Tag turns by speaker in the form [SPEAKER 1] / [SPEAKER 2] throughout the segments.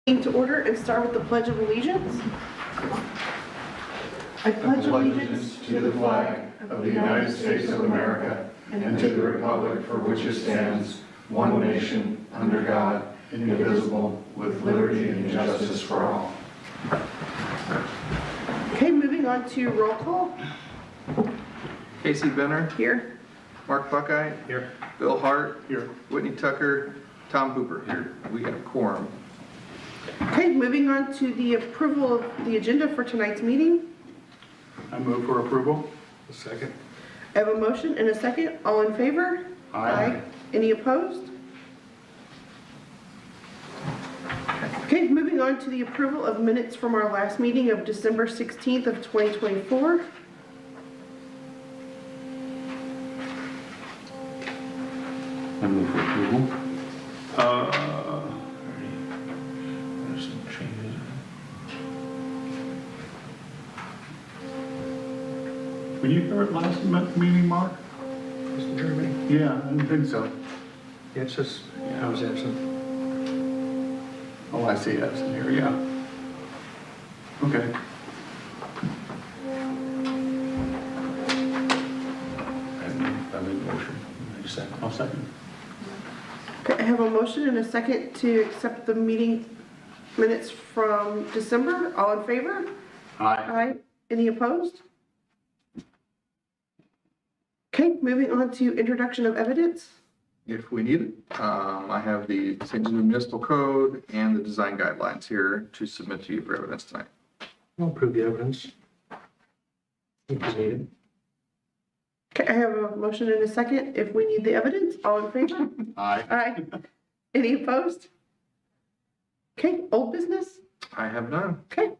[SPEAKER 1] To order and start with the Pledge of Allegiance. I pledge allegiance to the flag of the United States of America and to the republic for which it stands, one nation, under God, indivisible, with liberty and justice for all. Okay, moving on to roll call.
[SPEAKER 2] Casey Benner.
[SPEAKER 1] Here.
[SPEAKER 2] Mark Buckeye.
[SPEAKER 3] Here.
[SPEAKER 2] Bill Hart.
[SPEAKER 3] Here.
[SPEAKER 2] Whitney Tucker. Tom Hooper. Here. We have a quorum.
[SPEAKER 1] Okay, moving on to the approval of the agenda for tonight's meeting.
[SPEAKER 3] I move for approval. A second.
[SPEAKER 1] I have a motion and a second. All in favor?
[SPEAKER 3] Aye.
[SPEAKER 1] Any opposed? Okay, moving on to the approval of minutes from our last meeting of December 16th of 2024.
[SPEAKER 4] I move for approval.
[SPEAKER 3] There's some changes. Were you here at last meeting, Mark?
[SPEAKER 5] Mr. Jeremy?
[SPEAKER 3] Yeah, I didn't think so.
[SPEAKER 5] Yeah, it's just, I was absent.
[SPEAKER 3] Oh, I see that's in here, yeah. Okay.
[SPEAKER 4] I made a motion. I just second.
[SPEAKER 3] I'll second.
[SPEAKER 1] Okay, I have a motion and a second to accept the meeting minutes from December. All in favor?
[SPEAKER 3] Aye.
[SPEAKER 1] Aye. Any opposed? Okay, moving on to introduction of evidence.
[SPEAKER 2] If we need it, I have the St. Genevieve Municipal Code and the design guidelines here to submit to you for evidence tonight.
[SPEAKER 5] I'll approve the evidence. If it's needed.
[SPEAKER 1] Okay, I have a motion and a second. If we need the evidence, all in favor?
[SPEAKER 3] Aye.
[SPEAKER 1] Aye. Any opposed? Okay, old business.
[SPEAKER 2] I have none.
[SPEAKER 1] Okay,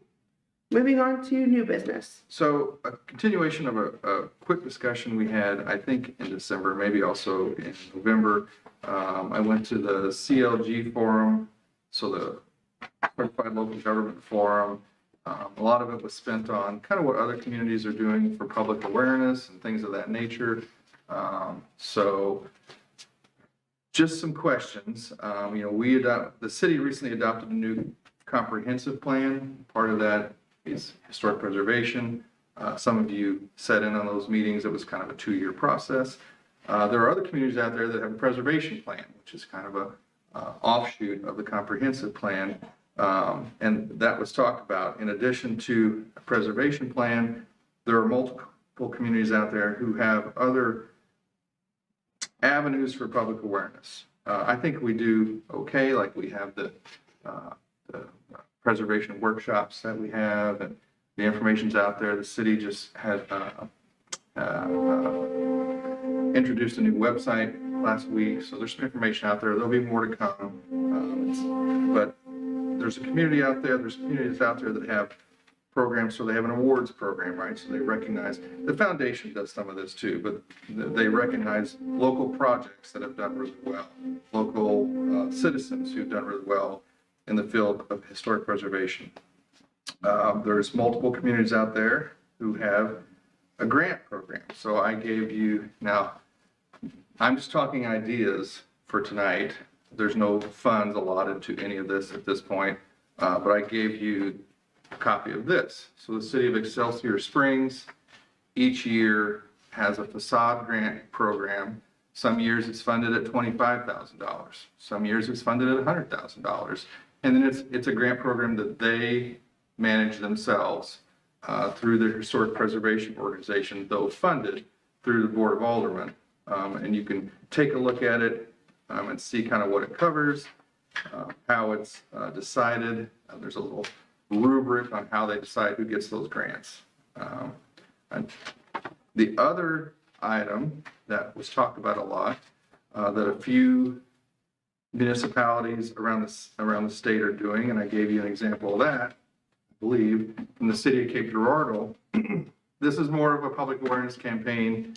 [SPEAKER 1] moving on to new business.
[SPEAKER 2] So a continuation of a quick discussion we had, I think in December, maybe also in November. I went to the CLG forum, so the Certified Local Government Forum. A lot of it was spent on kind of what other communities are doing for public awareness and things of that nature. So just some questions. The city recently adopted a new comprehensive plan. Part of that is historic preservation. Some of you sat in on those meetings. It was kind of a 2-year process. There are other communities out there that have a preservation plan, which is kind of a offshoot of the comprehensive plan. And that was talked about. In addition to a preservation plan, there are multiple communities out there who have other avenues for public awareness. I think we do okay, like we have the preservation workshops that we have, and the information's out there. The city just had introduced a new website last week, so there's some information out there. There'll be more to come. But there's a community out there, there's communities out there that have programs, so they have an awards program, right? So they recognize, the foundation does some of this too, but they recognize local projects that have done really well, local citizens who've done really well in the field of historic preservation. There's multiple communities out there who have a grant program. So I gave you, now, I'm just talking ideas for tonight. There's no funds allotted to any of this at this point, but I gave you a copy of this. So the city of Excelsior Springs each year has a facade grant program. Some years it's funded at $25,000. Some years it's funded at $100,000. And then it's a grant program that they manage themselves through their historic preservation organization, though funded through the Board of Aldermen. And you can take a look at it and see kind of what it covers, how it's decided. There's a little rubric on how they decide who gets those grants. And the other item that was talked about a lot, that a few municipalities around the state are doing, and I gave you an example of that, I believe, in the city of Cape Girardeau. This is more of a public awareness campaign.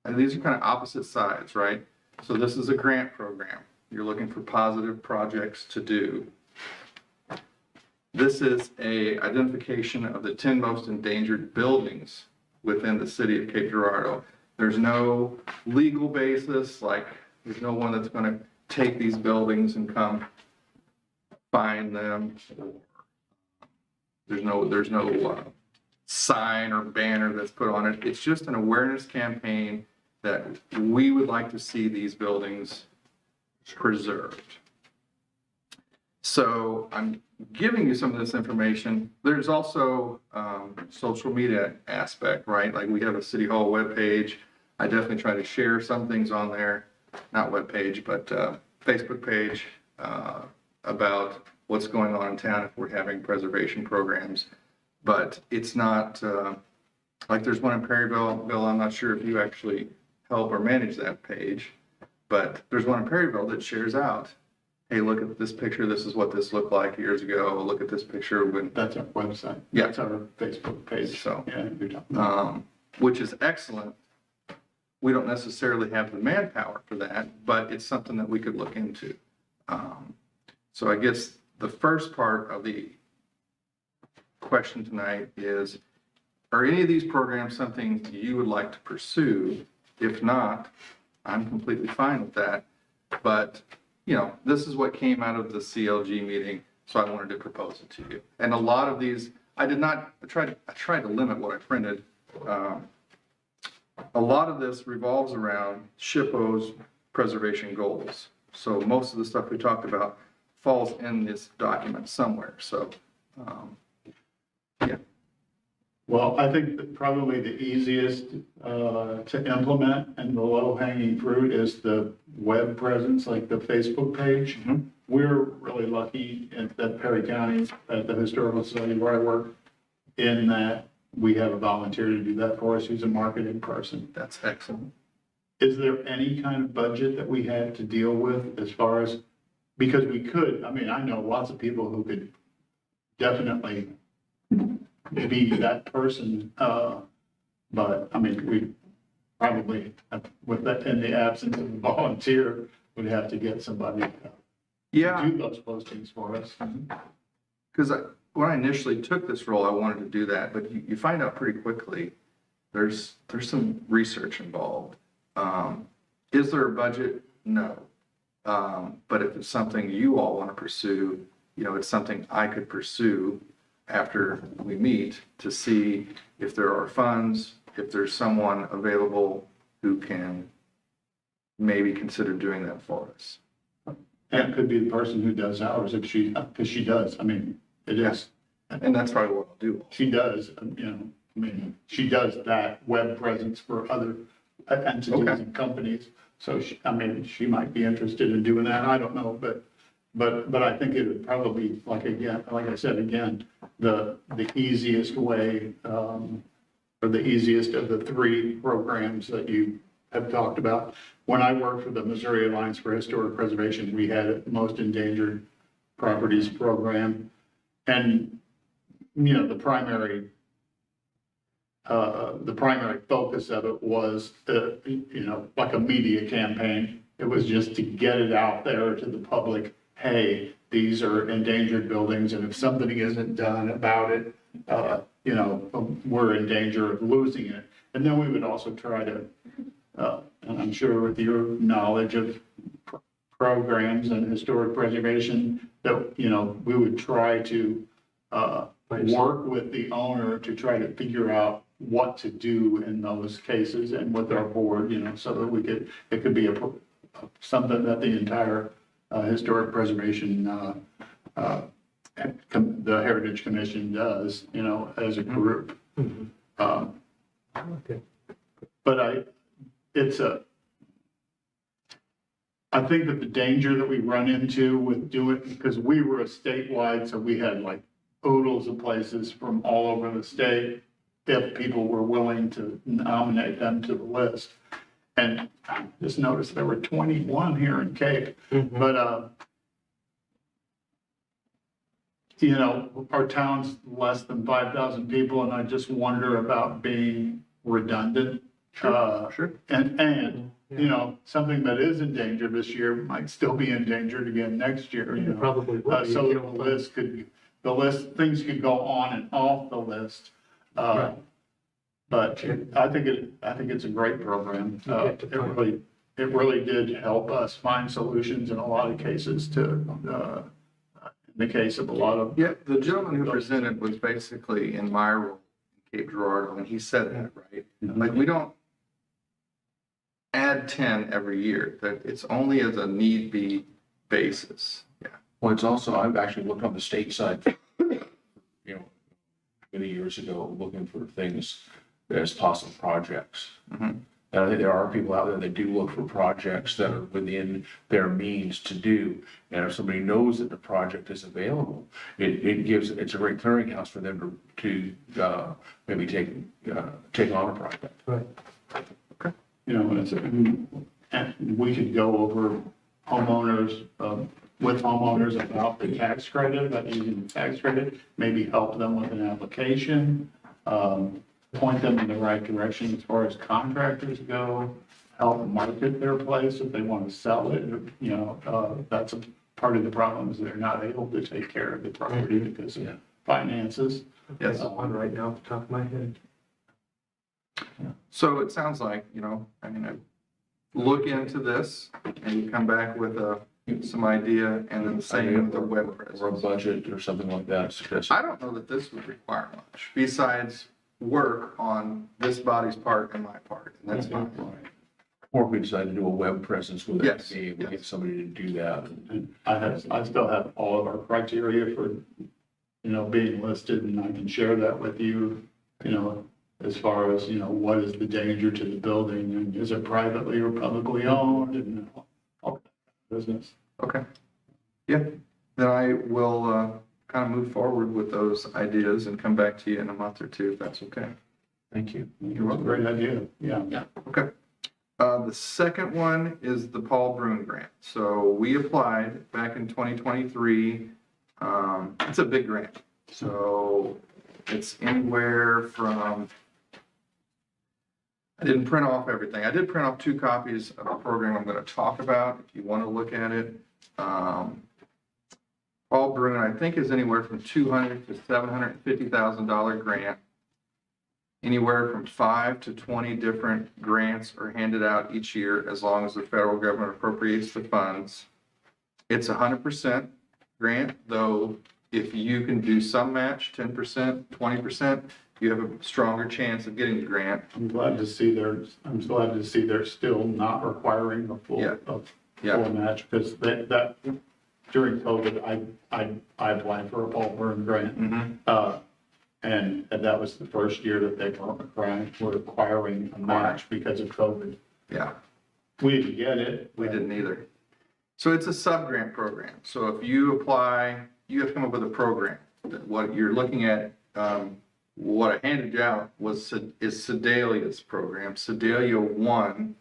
[SPEAKER 2] And these are kind of opposite sides, right? So this is a grant program. You're looking for positive projects to do. This is a identification of the 10 most endangered buildings within the city of Cape Girardeau. There's no legal basis, like there's no one that's going to take these buildings and come find them. There's no sign or banner that's put on it. It's just an awareness campaign that we would like to see these buildings preserved. So I'm giving you some of this information. There's also social media aspect, right? Like we have a City Hall webpage. I definitely try to share some things on there, not webpage, but Facebook page about what's going on in town if we're having preservation programs. But it's not, like there's one in Perryville. Bill, I'm not sure if you actually help or manage that page, but there's one in Perryville that shares out, hey, look at this picture. This is what this looked like years ago. Look at this picture when.
[SPEAKER 3] That's our website.
[SPEAKER 2] Yeah.
[SPEAKER 3] That's our Facebook page.
[SPEAKER 2] So,
[SPEAKER 3] Yeah, you're talking
[SPEAKER 2] which is excellent. We don't necessarily have the manpower for that, but it's something that we could look into. So I guess the first part of the question tonight is, are any of these programs something you would like to pursue? If not, I'm completely fine with that. But, you know, this is what came out of the CLG meeting, so I wanted to propose it to you. And a lot of these, I tried to limit what I printed. A lot of this revolves around SHPO's preservation goals. So most of the stuff we talked about falls in this document somewhere. So, yeah.
[SPEAKER 3] Well, I think that probably the easiest to implement and the low-hanging fruit is the web presence, like the Facebook page.
[SPEAKER 2] Mhm.
[SPEAKER 3] We're really lucky at Perry County, at the Historical Society where I work, in that we have a volunteer to do that for us who's a marketing person.
[SPEAKER 2] That's excellent.
[SPEAKER 3] Is there any kind of budget that we had to deal with as far as, because we could, I mean, I know lots of people who could definitely be that person, but I mean, we probably, with that, in the absence of a volunteer, would have to get somebody to
[SPEAKER 2] Yeah,
[SPEAKER 3] do those postings for us.
[SPEAKER 2] because when I initially took this role, I wanted to do that, but you find out pretty quickly, there's some research involved. Is there a budget? No. But if it's something you all want to pursue, you know, it's something I could pursue after we meet to see if there are funds, if there's someone available who can maybe consider doing that for us.
[SPEAKER 3] And it could be the person who does ours, if she, because she does, I mean, it is.
[SPEAKER 2] And that's probably what I'll do.
[SPEAKER 3] She does, you know, I mean, she does that web presence for other entities
[SPEAKER 2] Okay.
[SPEAKER 3] and companies. So she, I mean, she might be interested in doing that. I don't know, but I think it would probably, like I said, again, the easiest way, or the easiest of the three programs that you have talked about. When I worked for the Missouri Alliance for Historic Preservation, we had a most endangered properties program. And, you know, the primary focus of it was, you know, like a media campaign. It was just to get it out there to the public. Hey, these are endangered buildings, and if something isn't done about it, you know, we're in danger of losing it. And then we would also try to, and I'm sure with your knowledge of programs and historic preservation, that, you know, we would try to work with the owner to try to figure out what to do in those cases, and with our board, you know, so that we could, it could be something that the entire historic preservation, the Heritage Commission does, you know, as a group.
[SPEAKER 5] Okay.
[SPEAKER 3] But I think that the danger that we run into with doing, because we were a statewide, so we had like oodles of places from all over the state, if people were willing to nominate them to the list. And I just noticed there were 21 here in Cape, but, you know, our town's less than 5,000 people, and I just wonder about being redundant.
[SPEAKER 2] Sure.
[SPEAKER 3] And you know, something that is endangered this year might still be endangered again next year, you know.
[SPEAKER 5] Probably will be,
[SPEAKER 3] So
[SPEAKER 5] you
[SPEAKER 3] the
[SPEAKER 5] know,
[SPEAKER 3] list, things could go on and off the list.
[SPEAKER 5] Right.
[SPEAKER 3] But I think it's a great program.
[SPEAKER 5] You
[SPEAKER 3] It really did help us find solutions in a lot of cases to in the case of a lot of.
[SPEAKER 2] Yeah, the gentleman who presented was basically in my role in Cape Girardeau, and he said that, right? Like, we don't add 10 every year, that it's only as a need be basis. Yeah.
[SPEAKER 4] Well, it's also, I've actually looked on the state side, many years ago, looking for things as possible projects.
[SPEAKER 2] Mhm.
[SPEAKER 4] And I think there are people out there that do look for projects that are within their means to do. And if somebody knows that the project is available, it's a great clearinghouse for them to maybe take on a project.
[SPEAKER 5] Right.
[SPEAKER 3] And we could go over homeowners, with homeowners about the tax credit, about using the tax credit, maybe help them with an application, point them in the right direction as far as contractors go, help market their place if they want to sell it. That's a part of the problem is they're not able to take care of the property because of finances.
[SPEAKER 2] Yes.
[SPEAKER 5] One right now off the top of my head.
[SPEAKER 2] So it sounds like, look into this and you come back with some idea and then the same with the web
[SPEAKER 4] Or a
[SPEAKER 2] presence.
[SPEAKER 4] budget or something like that.
[SPEAKER 2] I don't know that this would require much besides work on this body's part and my part, and that's fine.
[SPEAKER 4] Or if we decide to do a web presence with
[SPEAKER 2] Yes,
[SPEAKER 4] it, we
[SPEAKER 2] yes.
[SPEAKER 4] get somebody to do that.
[SPEAKER 3] And I still have all of our criteria for, being listed, and I can share that with you, as far as, what is the danger to the building, and is it privately or publicly owned, and all that business.
[SPEAKER 2] Okay. Yeah, then I will kind of move forward with those ideas and come back to you in a month or two, if that's okay.
[SPEAKER 4] Thank you.
[SPEAKER 3] It's a great idea, yeah.
[SPEAKER 2] Okay. The second one is the Paul Brune grant. So we applied back in 2023. It's a big grant. So it's anywhere from, I didn't print off everything. I did print off 2 copies of the program I'm going to talk about if you want to look at it. Paul Brune, I think, is anywhere from $200,000 to $750,000 grant. Anywhere from 5 to 20 different grants are handed out each year as long as the federal government appropriates the funds. It's 100% grant, though if you can do some match, 10%, 20%, you have a stronger chance of getting the grant.
[SPEAKER 3] I'm glad to see they're still not requiring a full,
[SPEAKER 2] Yeah.
[SPEAKER 3] full match, because that, during COVID, I applied for a Paul Byrne grant.
[SPEAKER 2] Mm-hmm.
[SPEAKER 3] And that was the first year that they were requiring a match because of COVID.
[SPEAKER 2] Yeah,
[SPEAKER 3] We didn't get it.
[SPEAKER 2] we didn't either. So it's a sub-grant program. So if you apply, you have to come up with a program. What you're looking at, what I handed you out is Sedalia's program. Sedalia won.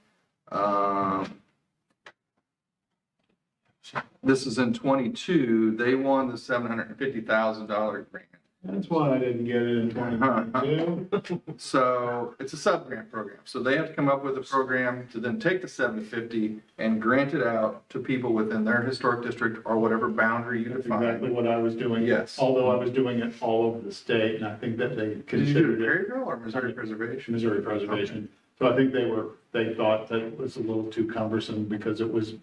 [SPEAKER 2] This is in 22. They won the $750,000 grant.
[SPEAKER 3] That's why I didn't get it in 2022.
[SPEAKER 2] So it's a sub-grant program. So they have to come up with a program to then take the 750 and grant it out to people within their historic district or whatever boundary you
[SPEAKER 3] That's exactly
[SPEAKER 2] define.
[SPEAKER 3] what I was doing.
[SPEAKER 2] Yes.
[SPEAKER 3] Although I was doing it all over the state, and I think that they
[SPEAKER 2] Did you do
[SPEAKER 3] considered it
[SPEAKER 2] Perryville or Missouri Preservation?
[SPEAKER 3] Missouri Preservation. So I think they thought that it was a little too cumbersome because it was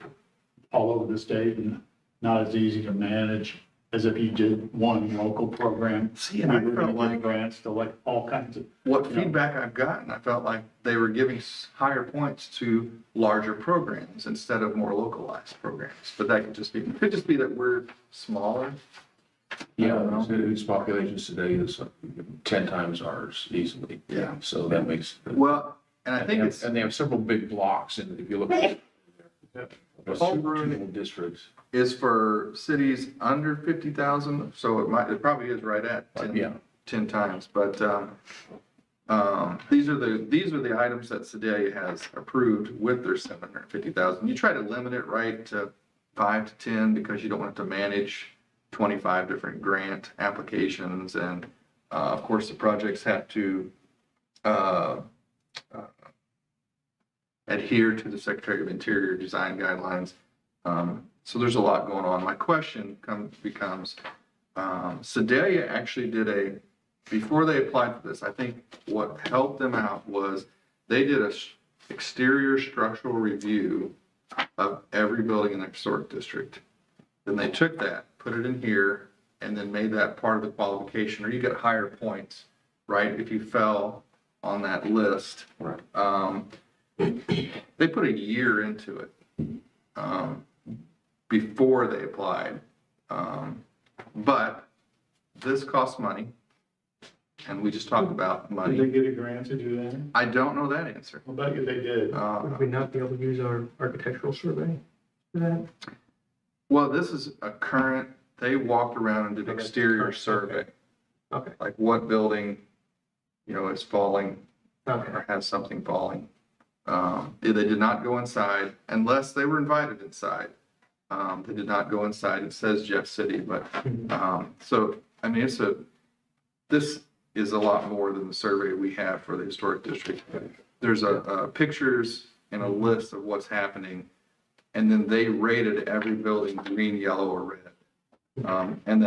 [SPEAKER 3] all over the state and not as easy to manage as if you did one local program.
[SPEAKER 2] See, and I
[SPEAKER 3] We were
[SPEAKER 2] felt
[SPEAKER 3] gonna give
[SPEAKER 2] like
[SPEAKER 3] grants to like all kinds of,
[SPEAKER 2] what
[SPEAKER 3] Yeah.
[SPEAKER 2] feedback I've gotten, I felt like they were giving higher points to larger programs instead of more localized programs. But that could just be that we're smaller.
[SPEAKER 4] Yeah, its population today is 10 times ours easily.
[SPEAKER 2] Yeah.
[SPEAKER 4] So that makes.
[SPEAKER 2] Well, and I think it's.
[SPEAKER 4] And they have several big blocks, and if you look at. There's
[SPEAKER 2] Paul
[SPEAKER 4] two
[SPEAKER 2] Brune-
[SPEAKER 4] little districts.
[SPEAKER 2] is for cities under 50,000, so it probably is right at 10,
[SPEAKER 4] Yeah.
[SPEAKER 2] 10 times, but these are the items that Sedalia has approved with their 750,000. You try to limit it right to 5 to 10 because you don't want to manage 25 different grant applications, and of course the projects have to adhere to the Secretary of Interior design guidelines. So there's a lot going on. My question becomes, Sedalia actually did before they applied for this, I think what helped them out was they did a exterior structural review of every building in the historic district. Then they took that, put it in here, and then made that part of the qualification, or you get higher points, right? If you fell on that list.
[SPEAKER 5] Right.
[SPEAKER 2] They put a year into it, before they applied. But this costs money, and we just talked about
[SPEAKER 3] Did they
[SPEAKER 2] money.
[SPEAKER 3] get a grant to do that?
[SPEAKER 2] I don't know that answer.
[SPEAKER 3] I'll bet you they did.
[SPEAKER 5] Would we not be able to use our architectural survey for that?
[SPEAKER 2] Well, this is a current, they walked around and did
[SPEAKER 3] Oh, that's
[SPEAKER 2] exterior
[SPEAKER 3] current,
[SPEAKER 2] survey,
[SPEAKER 5] Okay,
[SPEAKER 2] like what building, is falling
[SPEAKER 5] okay.
[SPEAKER 2] or has something falling. They did not go inside unless they were invited inside. They did not go inside. It says Jeff City, but, so, I mean, this is a lot more than the survey we have for the historic district. There's pictures and a list of what's happening, and then they rated every building green, yellow, or red. And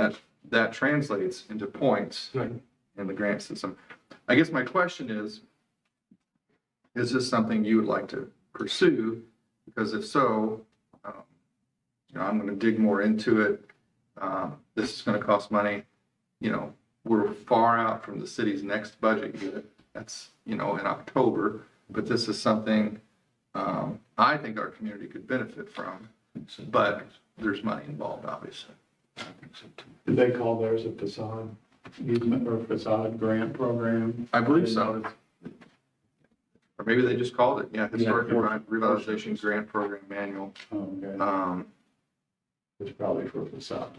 [SPEAKER 2] that translates into points
[SPEAKER 5] Right.
[SPEAKER 2] in the grant system. I guess my question is this something you would like to pursue? Because if so, I'm going to dig more into it. This is going to cost money. We're far out from the city's next budget year. That's, in October, but this is something I think our community could benefit from, but there's money involved, obviously.
[SPEAKER 3] Did they call theirs a facade easement or facade grant program?
[SPEAKER 2] I believe so. Or maybe they just called it, Historic Revitalization Grant Program Manual.
[SPEAKER 3] Oh, okay. It's probably for facade,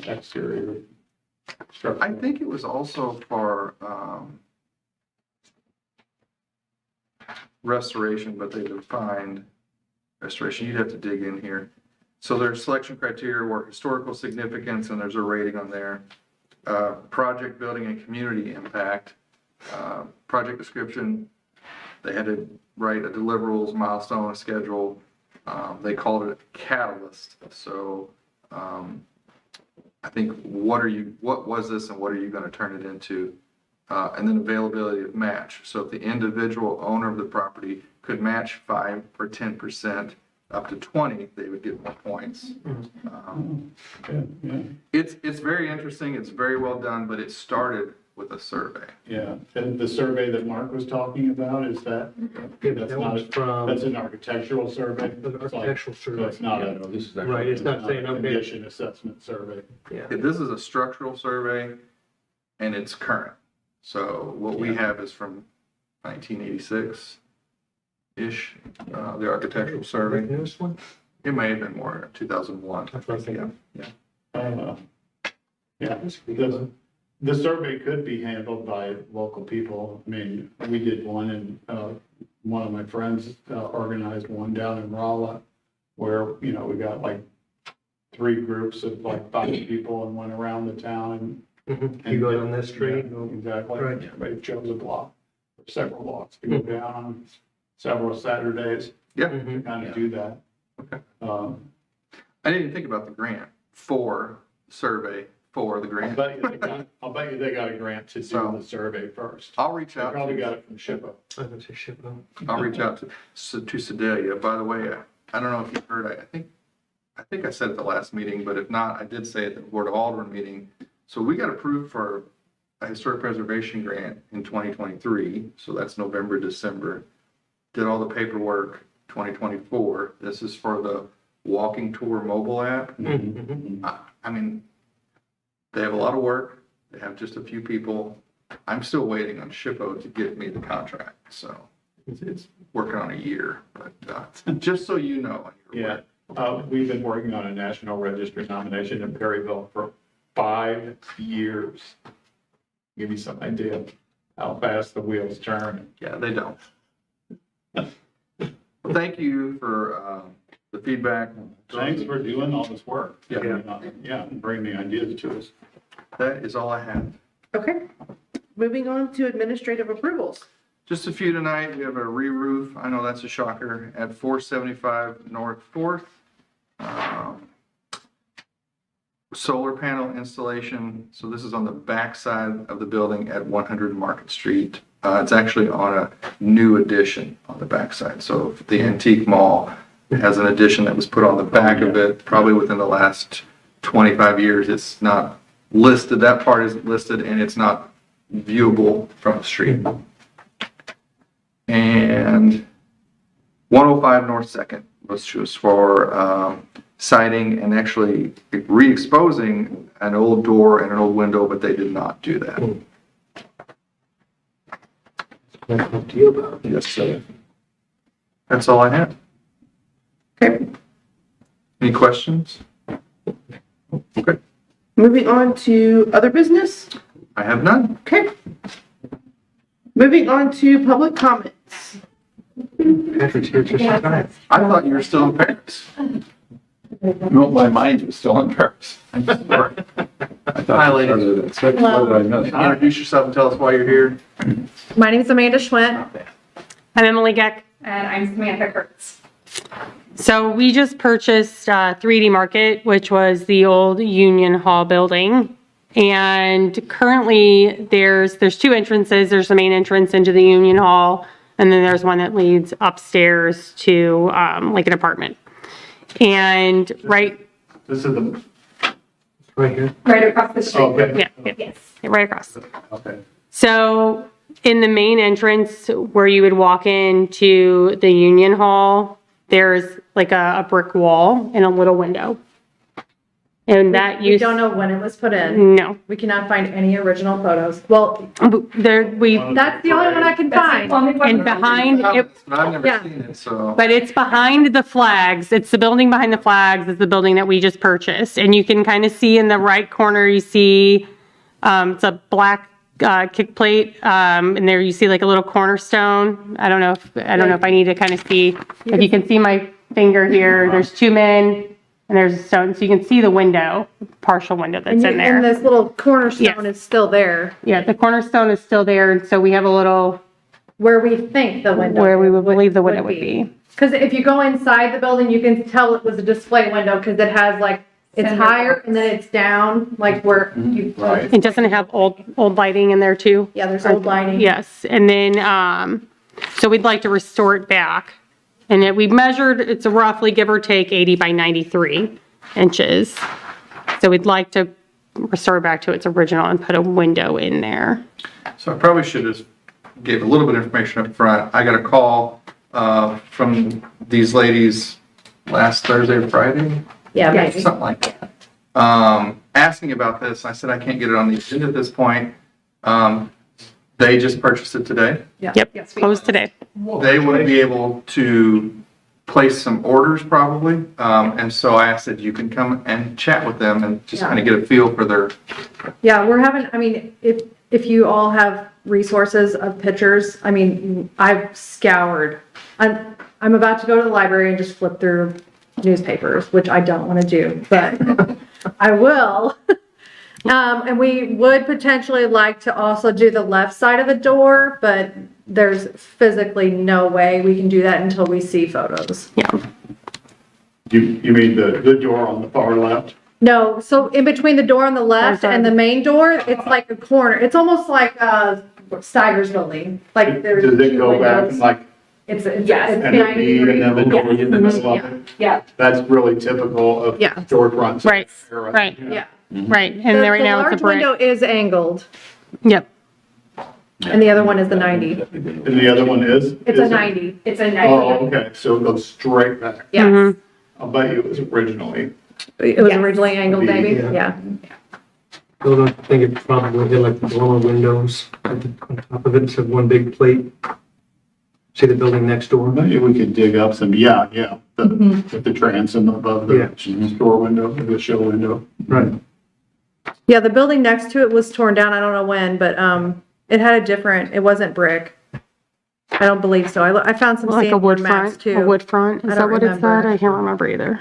[SPEAKER 3] exterior structure.
[SPEAKER 2] I think it was also for restoration, but they defined restoration. You'd have to dig in here. So their selection criteria were historical significance, and there's a rating on there. Project building and community impact. Project description, they had to write a deliverables, milestone, a schedule. They called it a catalyst. So I think what was this and what are you going to turn it into? And then availability of match. So if the individual owner of the property could match 5 or 10%, up to 20, they would get more points.
[SPEAKER 3] Yeah.
[SPEAKER 2] It's very interesting. It's very well done, but it started with a survey.
[SPEAKER 3] Yeah, and the survey that Mark was talking about, is that, that's
[SPEAKER 5] That
[SPEAKER 3] not,
[SPEAKER 5] one's from
[SPEAKER 3] that's an architectural survey?
[SPEAKER 5] the
[SPEAKER 3] It's like-
[SPEAKER 5] architectural
[SPEAKER 3] So
[SPEAKER 5] survey.
[SPEAKER 3] it's not
[SPEAKER 4] Yeah,
[SPEAKER 3] a,
[SPEAKER 4] no, this is actually.
[SPEAKER 5] Right, it's not saying,
[SPEAKER 3] a
[SPEAKER 5] okay,
[SPEAKER 3] condition assessment survey.
[SPEAKER 5] yeah.
[SPEAKER 2] This is a structural survey, and it's current. So what we have is from 1986-ish, the architectural
[SPEAKER 5] The
[SPEAKER 2] survey.
[SPEAKER 5] newest one?
[SPEAKER 2] It may have been more, 2001.
[SPEAKER 5] That's what I think.
[SPEAKER 3] Yeah, because the survey could be handled by local people. I mean, we did one, and one of my friends organized one down in Rolla, where, we got like 3 groups of like 5 people and went around the town and
[SPEAKER 5] You go down this street.
[SPEAKER 3] Yeah, exactly.
[SPEAKER 5] Right.
[SPEAKER 3] Everybody chose a block, or several blocks to go down on several Saturdays
[SPEAKER 2] Yeah.
[SPEAKER 3] to kind of do that.
[SPEAKER 2] Okay.
[SPEAKER 3] I
[SPEAKER 2] I didn't think about the grant for survey for the grant.
[SPEAKER 3] I'll bet you they got a grant to do
[SPEAKER 2] So-
[SPEAKER 3] the survey first.
[SPEAKER 2] I'll reach
[SPEAKER 3] They
[SPEAKER 2] out.
[SPEAKER 3] probably
[SPEAKER 2] to
[SPEAKER 3] got it from SHPO.
[SPEAKER 5] I was gonna say SHPO.
[SPEAKER 2] I'll reach out to Sedalia. By the way, I don't know if you heard, I think I said at the last meeting, but if not, I did say at the Board of Alderman meeting. So we got approved for a historic preservation grant in 2023. So that's November, December. Did all the paperwork 2024. This is for the walking tour mobile app. I mean, they have a lot of work. They have just a few people. I'm still waiting on SHPO to get me the contract. So it's working on a year, but just so you know.
[SPEAKER 3] Yeah, we've been working on a National Register nomination in Perryville for 5 years. Give you some idea how fast the wheels turn.
[SPEAKER 2] Yeah, they don't. Well, thank you for the feedback.
[SPEAKER 3] Thanks for doing all this work.
[SPEAKER 2] Yeah.
[SPEAKER 3] Yeah, and bringing the ideas to us.
[SPEAKER 2] That is all I have.
[SPEAKER 6] Okay, moving on to administrative approvals.
[SPEAKER 2] Just a few tonight. We have a re-roof. I know that's a shocker at 475 North 4th. Solar panel installation. So this is on the back side of the building at 100 Market Street. It's actually on a new addition on the back side. So the Antique Mall has an addition that was put on the back of it, probably within the last 25 years. It's not listed, that part isn't listed, and it's not viewable from the street. And 105 North Second was for siding and actually re-exposing an old door and an old window, but they did not do that.
[SPEAKER 5] Can I talk to you about?
[SPEAKER 2] Yes, sir. That's all I have.
[SPEAKER 6] Okay.
[SPEAKER 2] Any questions? Okay,
[SPEAKER 6] Moving on to other business.
[SPEAKER 2] I have none.
[SPEAKER 6] Okay. Moving on to public comments.
[SPEAKER 5] Patrick's here just in time.
[SPEAKER 2] I thought you were still in Paris.
[SPEAKER 1] No, my mind was still in Paris.
[SPEAKER 2] Sorry.
[SPEAKER 1] Hi,
[SPEAKER 2] ladies.
[SPEAKER 1] What did I miss?
[SPEAKER 2] Introduce yourself and tell us why you're here.
[SPEAKER 7] My name is Amanda Schwint.
[SPEAKER 8] I'm Emily Geck.
[SPEAKER 7] And I'm Samantha Kurtz.
[SPEAKER 8] So we just purchased 3D Market, which was the old Union Hall building. And currently there's two entrances. There's the main entrance into the Union Hall, and then there's one that leads upstairs to like an apartment. And
[SPEAKER 3] This is the,
[SPEAKER 5] Right here.
[SPEAKER 7] Right across the street.
[SPEAKER 3] okay,
[SPEAKER 8] yeah,
[SPEAKER 7] Yes.
[SPEAKER 8] right across.
[SPEAKER 3] okay.
[SPEAKER 8] So in the main entrance where you would walk into the Union Hall, there's like a brick wall and a little window. And that
[SPEAKER 7] We
[SPEAKER 8] used,
[SPEAKER 7] don't know when it was put in.
[SPEAKER 8] no,
[SPEAKER 7] We cannot find any original photos. Well,
[SPEAKER 8] there, we,
[SPEAKER 7] that's the only one I can find.
[SPEAKER 8] and behind it,
[SPEAKER 2] But I've never
[SPEAKER 7] Yeah.
[SPEAKER 2] seen it, so.
[SPEAKER 8] but it's behind the flags. It's the building behind the flags. It's the building that we just purchased. And you can kind of see in the right corner, you see, it's a black kick plate. And there you see like a little cornerstone. I don't know if I need to kind of see, if you can see my finger here, there's two men and there's a stone. So you can see the window, partial window that's in
[SPEAKER 7] And
[SPEAKER 8] there.
[SPEAKER 7] this little cornerstone
[SPEAKER 8] Yes.
[SPEAKER 7] is still there,
[SPEAKER 8] Yeah, the cornerstone is still there. And so we have a little,
[SPEAKER 7] where we think the window.
[SPEAKER 8] where we would believe the window would be.
[SPEAKER 7] Because if you go inside the building, you can tell it was a display window because it has like, it's higher and then it's down, like where you.
[SPEAKER 3] Right.
[SPEAKER 8] It doesn't have old lighting in there too.
[SPEAKER 7] Yeah, there's old lighting.
[SPEAKER 8] Yes, and then, so we'd like to restore it back. And then we measured, it's roughly, give or take, 80 by 93 inches. So we'd like to restore it back to its original and put a window in there.
[SPEAKER 2] So I probably should have gave a little bit of information up front. I got a call from these ladies last Thursday or Friday,
[SPEAKER 7] Yeah, maybe.
[SPEAKER 2] something like that, asking about this. I said I can't get it on the agenda at this point. They just purchased it today.
[SPEAKER 8] Yep, closed today.
[SPEAKER 2] They would be able to place some orders probably. And so I asked if you can come and chat with them and just kind of get a feel for their,
[SPEAKER 7] Yeah, we're having, I mean, if you all have resources of pictures, I mean, I've scoured. I'm about to go to the library and just flip through newspapers, which I don't want to do, but I will. And we would potentially like to also do the left side of the door, but there's physically no way we can do that until we see photos.
[SPEAKER 8] Yeah,
[SPEAKER 3] You mean the door on the far left?
[SPEAKER 7] No, so in between the door on the left
[SPEAKER 8] There's a-
[SPEAKER 7] and the main door, it's like a corner. It's almost like Steiger's building. Like there's
[SPEAKER 3] Does it
[SPEAKER 7] two
[SPEAKER 3] go back
[SPEAKER 7] windows.
[SPEAKER 3] and like,
[SPEAKER 7] Yes.
[SPEAKER 3] and the B and then the door in the middle of it?
[SPEAKER 7] Yeah,
[SPEAKER 3] That's really typical of
[SPEAKER 7] Yeah.
[SPEAKER 3] storefronts.
[SPEAKER 8] right,
[SPEAKER 3] era.
[SPEAKER 8] right,
[SPEAKER 7] yeah.
[SPEAKER 8] right. And then right now it's a
[SPEAKER 7] The large window
[SPEAKER 8] brick.
[SPEAKER 7] is angled
[SPEAKER 8] Yep,
[SPEAKER 7] and the other one is the 90.
[SPEAKER 3] And the other one is?
[SPEAKER 7] It's a
[SPEAKER 3] is it?
[SPEAKER 7] 90. It's a
[SPEAKER 3] Oh, okay, so it goes straight back.
[SPEAKER 7] Yes.
[SPEAKER 8] Mhm.
[SPEAKER 3] I'll bet you it was originally.
[SPEAKER 7] It was Yes. originally angled maybe,
[SPEAKER 5] Yeah.
[SPEAKER 7] yeah.
[SPEAKER 5] Still don't think it probably had like the dormer windows on top of it, instead of one big plate. See the building next door?
[SPEAKER 3] Maybe we could dig up some, yeah, with the transom above
[SPEAKER 5] Yeah.
[SPEAKER 3] the store window, the show window.
[SPEAKER 5] Right.
[SPEAKER 7] Yeah, the building next to it was torn down, I don't know when, but it had a different, it wasn't brick. I don't believe so. I found some
[SPEAKER 8] like a wood
[SPEAKER 7] sandboard maps
[SPEAKER 8] front,
[SPEAKER 7] too.
[SPEAKER 8] a wood front.
[SPEAKER 7] I
[SPEAKER 8] Is
[SPEAKER 7] don't
[SPEAKER 8] that what it
[SPEAKER 7] remember.
[SPEAKER 8] said? I can't remember either.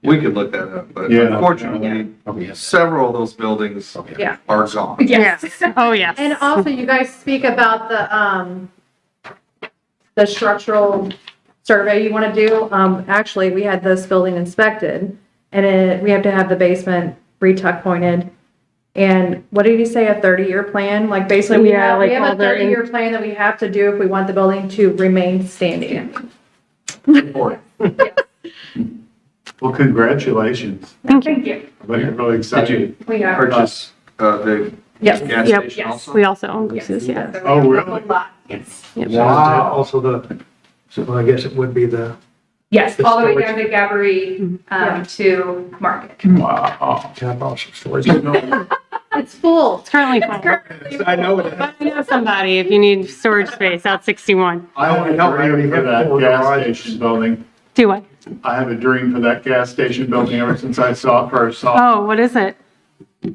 [SPEAKER 2] we could look that up, but
[SPEAKER 3] Yeah.
[SPEAKER 2] unfortunately, several of those buildings
[SPEAKER 7] Yeah.
[SPEAKER 2] are gone.
[SPEAKER 8] Yes. Oh, yes.
[SPEAKER 7] And also, you guys speak about the structural survey you want to do. Actually, we had this building inspected, and we have to have the basement re-tuck pointed. And what did he say, a 30-year plan? Like, basically, we
[SPEAKER 8] Yeah,
[SPEAKER 7] have
[SPEAKER 8] like
[SPEAKER 7] a
[SPEAKER 8] all their
[SPEAKER 7] 30-year plan that we have to do if we want the building to remain standing.
[SPEAKER 2] Report.
[SPEAKER 3] Well, congratulations.
[SPEAKER 8] Thank you.
[SPEAKER 7] Thank you.
[SPEAKER 3] But you're really excited.
[SPEAKER 7] We are.
[SPEAKER 2] Purchase, the
[SPEAKER 7] Yes.
[SPEAKER 2] gas
[SPEAKER 8] Yep.
[SPEAKER 2] station also?
[SPEAKER 8] We also own Goose's, yeah.
[SPEAKER 3] Oh, really?
[SPEAKER 7] Yes.
[SPEAKER 3] Wow.
[SPEAKER 5] Also well, I guess it would be the,
[SPEAKER 9] Yes,
[SPEAKER 5] The
[SPEAKER 9] all the way
[SPEAKER 5] storage.
[SPEAKER 9] down to Gabri, to Market.
[SPEAKER 3] Wow.
[SPEAKER 5] tap off some storage.
[SPEAKER 7] It's full.
[SPEAKER 8] It's currently full.
[SPEAKER 5] I know it.
[SPEAKER 8] But I know somebody if you need storage space out 61.
[SPEAKER 3] I have a
[SPEAKER 5] No, I already
[SPEAKER 3] dream for
[SPEAKER 5] have
[SPEAKER 3] that
[SPEAKER 5] 4
[SPEAKER 3] gas
[SPEAKER 5] garages.
[SPEAKER 3] station building.
[SPEAKER 8] Do what?
[SPEAKER 3] I have a dream for that gas station building ever since I first saw it.
[SPEAKER 8] Oh, what is it?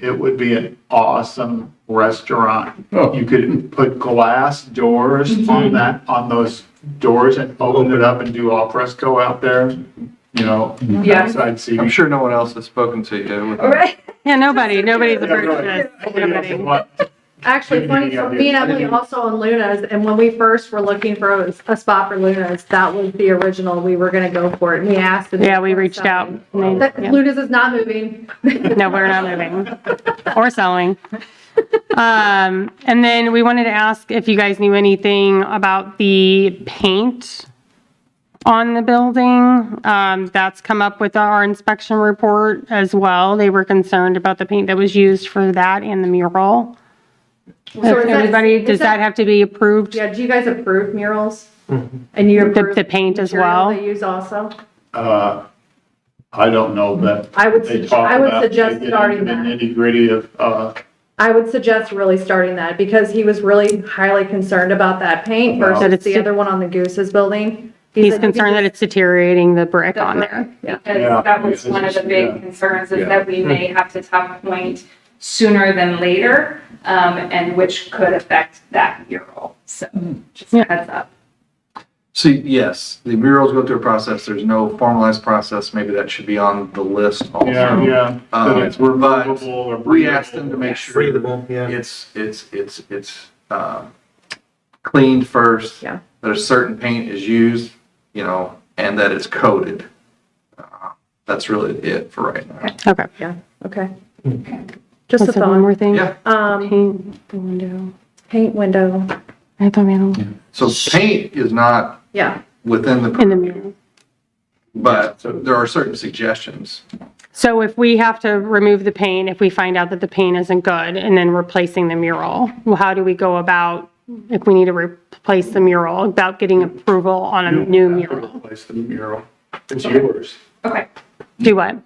[SPEAKER 3] It would be an awesome restaurant. You could put glass doors on those doors and open it up and do al fresco out there, you know,
[SPEAKER 9] Yeah.
[SPEAKER 3] outside
[SPEAKER 2] I'm
[SPEAKER 3] seating.
[SPEAKER 2] sure no one else has spoken to you.
[SPEAKER 9] All right.
[SPEAKER 8] Yeah, nobody's approached
[SPEAKER 3] right.
[SPEAKER 8] us. Nobody.
[SPEAKER 7] Actually, funny, so me and Emily also on Luna's, and when we first were looking for a spot for Luna's, that was the original, we were gonna go for it, and we asked. and
[SPEAKER 8] Yeah, we reached out. and they- yeah.
[SPEAKER 7] Luna's is not moving.
[SPEAKER 8] No, we're not moving or selling. And then we wanted to ask if you guys knew anything about the paint on the building. That's come up with our inspection report as well. They were concerned about the paint that was used for that and the mural.
[SPEAKER 7] So is that-
[SPEAKER 8] Everybody,
[SPEAKER 7] is
[SPEAKER 8] does that have to be approved?
[SPEAKER 7] Yeah, do you guys approve murals? And you approve?
[SPEAKER 8] The paint as
[SPEAKER 7] material
[SPEAKER 8] well?
[SPEAKER 7] They use also?
[SPEAKER 3] I don't know that.
[SPEAKER 7] I would,
[SPEAKER 3] They
[SPEAKER 7] sug-
[SPEAKER 3] talk
[SPEAKER 7] I would
[SPEAKER 3] about,
[SPEAKER 7] suggest
[SPEAKER 3] they get
[SPEAKER 7] starting
[SPEAKER 3] into the
[SPEAKER 7] that.
[SPEAKER 3] nitty gritty of,
[SPEAKER 7] I would suggest really starting that, because he was really highly concerned about that paint
[SPEAKER 3] Wow.
[SPEAKER 8] That
[SPEAKER 7] versus
[SPEAKER 8] it's
[SPEAKER 7] the
[SPEAKER 8] de-
[SPEAKER 7] other one on the Goose's building.
[SPEAKER 8] He's
[SPEAKER 7] said you could
[SPEAKER 8] concerned that
[SPEAKER 7] just-
[SPEAKER 8] it's deteriorating the brick on there.
[SPEAKER 7] Yeah.
[SPEAKER 9] Because
[SPEAKER 3] Yeah.
[SPEAKER 9] that was one of the
[SPEAKER 3] Yeah.
[SPEAKER 9] big concerns, is
[SPEAKER 4] Yeah.
[SPEAKER 9] that we may have to top point sooner than later, and which could affect that mural. So just a heads up.
[SPEAKER 2] See, yes, the murals go through a process. There's no formalized process. Maybe that should be on the list also.
[SPEAKER 3] yeah, that it's
[SPEAKER 2] But
[SPEAKER 3] removable or
[SPEAKER 2] we asked them to
[SPEAKER 3] breathable.
[SPEAKER 2] make sure
[SPEAKER 5] Breathable, yeah.
[SPEAKER 2] it's cleaned first.
[SPEAKER 7] Yeah.
[SPEAKER 2] That a certain paint is used, you know, and that it's coated. That's really it for right now.
[SPEAKER 8] Okay.
[SPEAKER 7] Yeah, okay. Just a
[SPEAKER 8] What's that one
[SPEAKER 7] thought.
[SPEAKER 8] more thing?
[SPEAKER 2] Yeah.
[SPEAKER 8] Paint the window.
[SPEAKER 7] Paint window,
[SPEAKER 8] I thought we had
[SPEAKER 2] So paint is not
[SPEAKER 7] yeah.
[SPEAKER 2] within the,
[SPEAKER 8] in the mural.
[SPEAKER 2] but there are certain suggestions.
[SPEAKER 8] So if we have to remove the paint, if we find out that the paint isn't good, and then replacing the mural, well, how do we go about, if we need to replace the mural, about getting approval on a new mural?
[SPEAKER 3] Replace the mural. It's yours.
[SPEAKER 9] Okay.
[SPEAKER 8] Do what?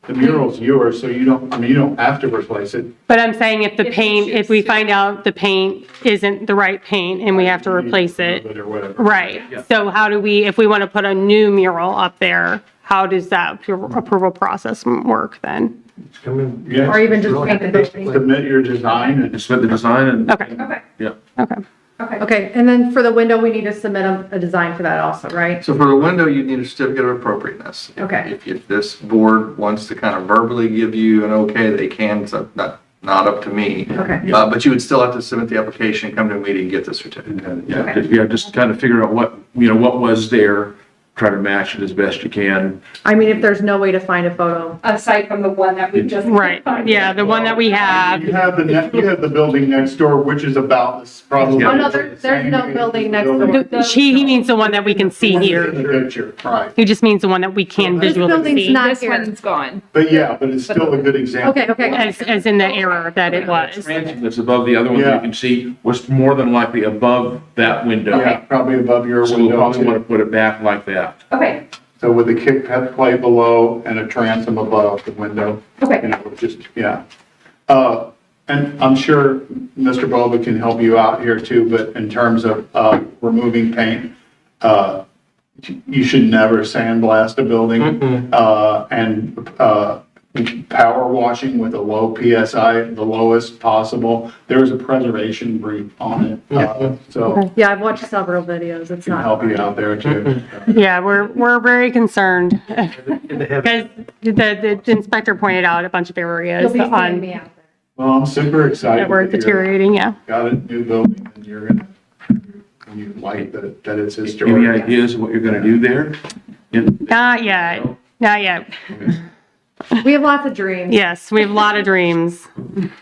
[SPEAKER 3] The mural's yours, so you don't have to replace it.
[SPEAKER 8] But I'm saying if the
[SPEAKER 9] If you
[SPEAKER 8] paint,
[SPEAKER 9] choose
[SPEAKER 8] if we
[SPEAKER 9] to.
[SPEAKER 8] find out the paint isn't the right paint and we have to replace it,
[SPEAKER 3] Or whatever.
[SPEAKER 8] right? So how do we, if we want to put a new mural up there, how does that approval process work then?
[SPEAKER 5] Come in.
[SPEAKER 3] Yeah.
[SPEAKER 7] Or even just paint the building.
[SPEAKER 3] Submit your design and
[SPEAKER 4] Submit the design and.
[SPEAKER 8] Okay,
[SPEAKER 9] Okay.
[SPEAKER 4] Yeah.
[SPEAKER 8] okay.
[SPEAKER 9] Okay.
[SPEAKER 7] Okay, and then for the window, we need to submit a design for that also, right?
[SPEAKER 2] So for the window, you need a certificate of appropriateness.
[SPEAKER 7] Okay.
[SPEAKER 2] If this board wants to kind of verbally give you an okay, they can, it's not up to me.
[SPEAKER 7] Okay.
[SPEAKER 2] But you would still have to submit the application, come to a meeting, and get the certificate.
[SPEAKER 4] Yeah, just kind of figure out what was there, try to match it as best you can.
[SPEAKER 7] I mean, if there's no way to find a photo.
[SPEAKER 9] Aside from the one that we just.
[SPEAKER 8] Right, yeah, the one that we have.
[SPEAKER 3] you have the building next door, which is about this, probably.
[SPEAKER 7] Oh, no, there's no building next door.
[SPEAKER 8] He means the one that we can see
[SPEAKER 3] In
[SPEAKER 8] here.
[SPEAKER 3] the picture, right.
[SPEAKER 8] He just means the one that we can
[SPEAKER 7] This
[SPEAKER 8] visually
[SPEAKER 7] building's
[SPEAKER 8] see,
[SPEAKER 7] not
[SPEAKER 9] This
[SPEAKER 7] here.
[SPEAKER 9] one's gone.
[SPEAKER 3] But it's still a good example.
[SPEAKER 7] Okay.
[SPEAKER 8] as in the error that it was.
[SPEAKER 4] Transom that's above the other one that
[SPEAKER 3] Yeah.
[SPEAKER 4] you can see was more than likely above that window.
[SPEAKER 3] Yeah, probably above your
[SPEAKER 4] So we'll
[SPEAKER 3] window
[SPEAKER 4] probably want
[SPEAKER 3] too.
[SPEAKER 4] to put it back like that.
[SPEAKER 9] Okay.
[SPEAKER 3] So with the kick plate below and a transom above the window.
[SPEAKER 9] Okay.
[SPEAKER 3] Just, yeah. And I'm sure Mr. Boba can help you out here too, but in terms of, removing paint, you should never sandblast a building. And power washing with a low PSI, the lowest possible. There's a preservation brief on it. So
[SPEAKER 7] Yeah, I've watched several videos. It's
[SPEAKER 3] can
[SPEAKER 7] not.
[SPEAKER 3] help you out there too.
[SPEAKER 8] Yeah, we're very concerned
[SPEAKER 5] And they have,
[SPEAKER 8] because the inspector pointed out a bunch of areas
[SPEAKER 7] You'll be seeing me
[SPEAKER 8] on,
[SPEAKER 7] out there.
[SPEAKER 3] Well, I'm super excited.
[SPEAKER 8] that were
[SPEAKER 3] that you're-
[SPEAKER 8] deteriorating, yeah.
[SPEAKER 3] got a new building and you're gonna, you like that it's
[SPEAKER 4] Any
[SPEAKER 3] historic.
[SPEAKER 4] ideas of what you're gonna do there?
[SPEAKER 8] Not yet, not yet.
[SPEAKER 7] We have lots of dreams.
[SPEAKER 8] Yes, we have a lot of dreams.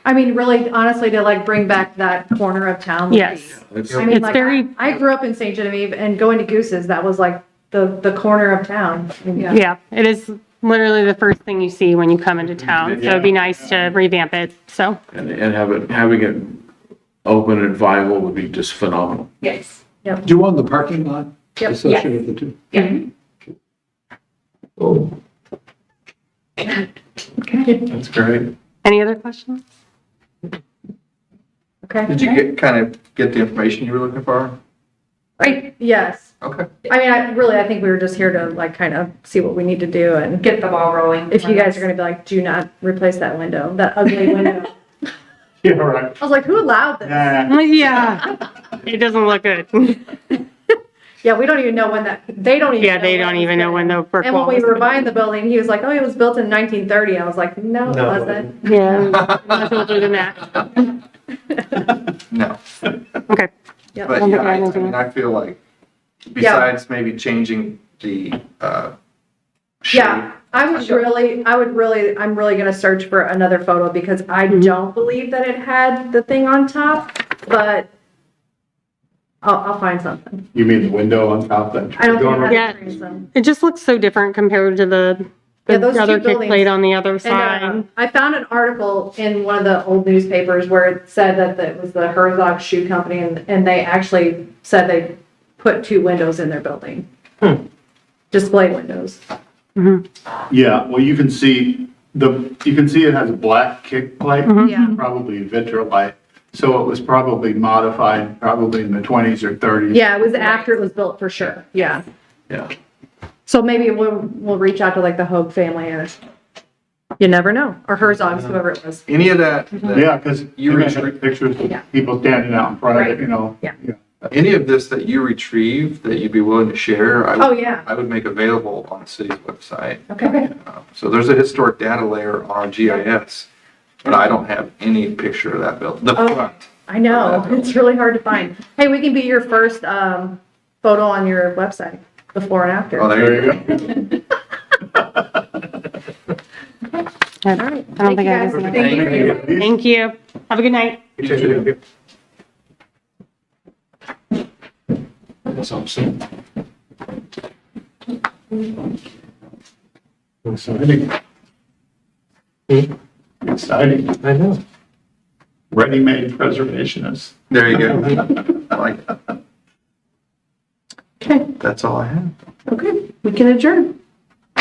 [SPEAKER 7] I mean, really, honestly, to like bring back that corner of town. would be-
[SPEAKER 8] Yes.
[SPEAKER 7] I mean,
[SPEAKER 8] It's
[SPEAKER 7] like,
[SPEAKER 8] very-
[SPEAKER 7] I grew up in St. Genevieve, and going to Goose's, that was like the corner of town.
[SPEAKER 8] Yeah, it is literally the first thing you see when you come into town. So it'd be nice to revamp it, so.
[SPEAKER 4] And having it open and viable would be just phenomenal.
[SPEAKER 9] Yes.
[SPEAKER 1] Do you want the parking lot
[SPEAKER 7] Yep.
[SPEAKER 1] associated with the two?
[SPEAKER 9] Yeah.
[SPEAKER 1] Oh,
[SPEAKER 2] That's great.
[SPEAKER 8] Any other questions?
[SPEAKER 7] Okay.
[SPEAKER 2] Did you kind of get the information you were looking for?
[SPEAKER 7] Right, yes.
[SPEAKER 2] Okay.
[SPEAKER 7] I mean, I think we were just here to like kind of see what we need to do and
[SPEAKER 9] Get the ball rolling.
[SPEAKER 7] if you guys are gonna be like, do not replace that window, that ugly window.
[SPEAKER 3] Yeah, right.
[SPEAKER 7] I was like, who allowed this?
[SPEAKER 3] Nah,
[SPEAKER 8] Yeah, it doesn't look good.
[SPEAKER 7] Yeah, we don't even know when they don't even.
[SPEAKER 8] Yeah, they
[SPEAKER 7] know
[SPEAKER 8] don't
[SPEAKER 7] when it
[SPEAKER 8] even
[SPEAKER 7] was
[SPEAKER 8] know when
[SPEAKER 7] built.
[SPEAKER 8] the brick
[SPEAKER 7] And when
[SPEAKER 8] wall
[SPEAKER 7] we
[SPEAKER 8] was.
[SPEAKER 7] were buying the building, he was like, oh, it was built in 1930. I was like, no, it
[SPEAKER 5] No, it
[SPEAKER 7] wasn't.
[SPEAKER 8] Yeah, much older than that.
[SPEAKER 2] No.
[SPEAKER 8] Okay.
[SPEAKER 7] Yep.
[SPEAKER 2] But
[SPEAKER 8] don't
[SPEAKER 2] yeah,
[SPEAKER 8] think I have anything.
[SPEAKER 2] I feel like besides maybe changing the, shape.
[SPEAKER 7] Yeah, I'm really gonna search for another photo because I don't believe that it had the thing on top, but I'll find something.
[SPEAKER 3] you mean the window on top of that?
[SPEAKER 7] I don't think it
[SPEAKER 8] Yeah.
[SPEAKER 7] has a transom.
[SPEAKER 8] It just looks so different compared to the
[SPEAKER 7] Yeah, those two
[SPEAKER 8] other kick
[SPEAKER 7] buildings.
[SPEAKER 8] plate on the other
[SPEAKER 7] And
[SPEAKER 8] side.
[SPEAKER 7] I found an article in one of the old newspapers where it said that it was the Herzog Shoe Company, and they actually said they put 2 windows in their building. Display windows.
[SPEAKER 3] Yeah, well, you can see it has a black kick plate,
[SPEAKER 7] Yeah.
[SPEAKER 3] probably Vitrolite. So it was probably modified probably in the 20s or 30s.
[SPEAKER 7] Yeah, it was after it was built for sure. Yeah.
[SPEAKER 2] Yeah.
[SPEAKER 7] So maybe we'll reach out to like the Hogue family or you never know, or Herzogs, whoever it was.
[SPEAKER 2] Any of that,
[SPEAKER 3] Yeah, because
[SPEAKER 2] You
[SPEAKER 3] you
[SPEAKER 2] retrieve-
[SPEAKER 3] have pictures
[SPEAKER 7] Yeah.
[SPEAKER 3] of people standing out in front of it,
[SPEAKER 7] Right.
[SPEAKER 3] you know?
[SPEAKER 7] Yeah.
[SPEAKER 2] any of this that you retrieve that you'd be willing to share,
[SPEAKER 7] Oh, yeah.
[SPEAKER 2] I would make available on the city's website.
[SPEAKER 7] Okay.
[SPEAKER 2] So there's a historic data layer on our GIS, but I don't have any picture of that building, the
[SPEAKER 7] Oh.
[SPEAKER 2] front.
[SPEAKER 7] I know, it's really hard to find. Hey, we can be your first, photo on your website, before and after.
[SPEAKER 2] Oh, there you go.
[SPEAKER 8] I
[SPEAKER 7] All right.
[SPEAKER 8] don't think I have
[SPEAKER 7] Thank you,
[SPEAKER 8] anything.
[SPEAKER 7] guys.
[SPEAKER 2] Thank you.
[SPEAKER 8] Thank you. Have a good night.
[SPEAKER 1] that's what I'm saying.
[SPEAKER 3] Exciting. Exciting.
[SPEAKER 5] I know.
[SPEAKER 3] Ready-made preservationists.
[SPEAKER 2] There you go. I like it.
[SPEAKER 7] Okay,
[SPEAKER 2] That's all I have.
[SPEAKER 7] okay, we can adjourn.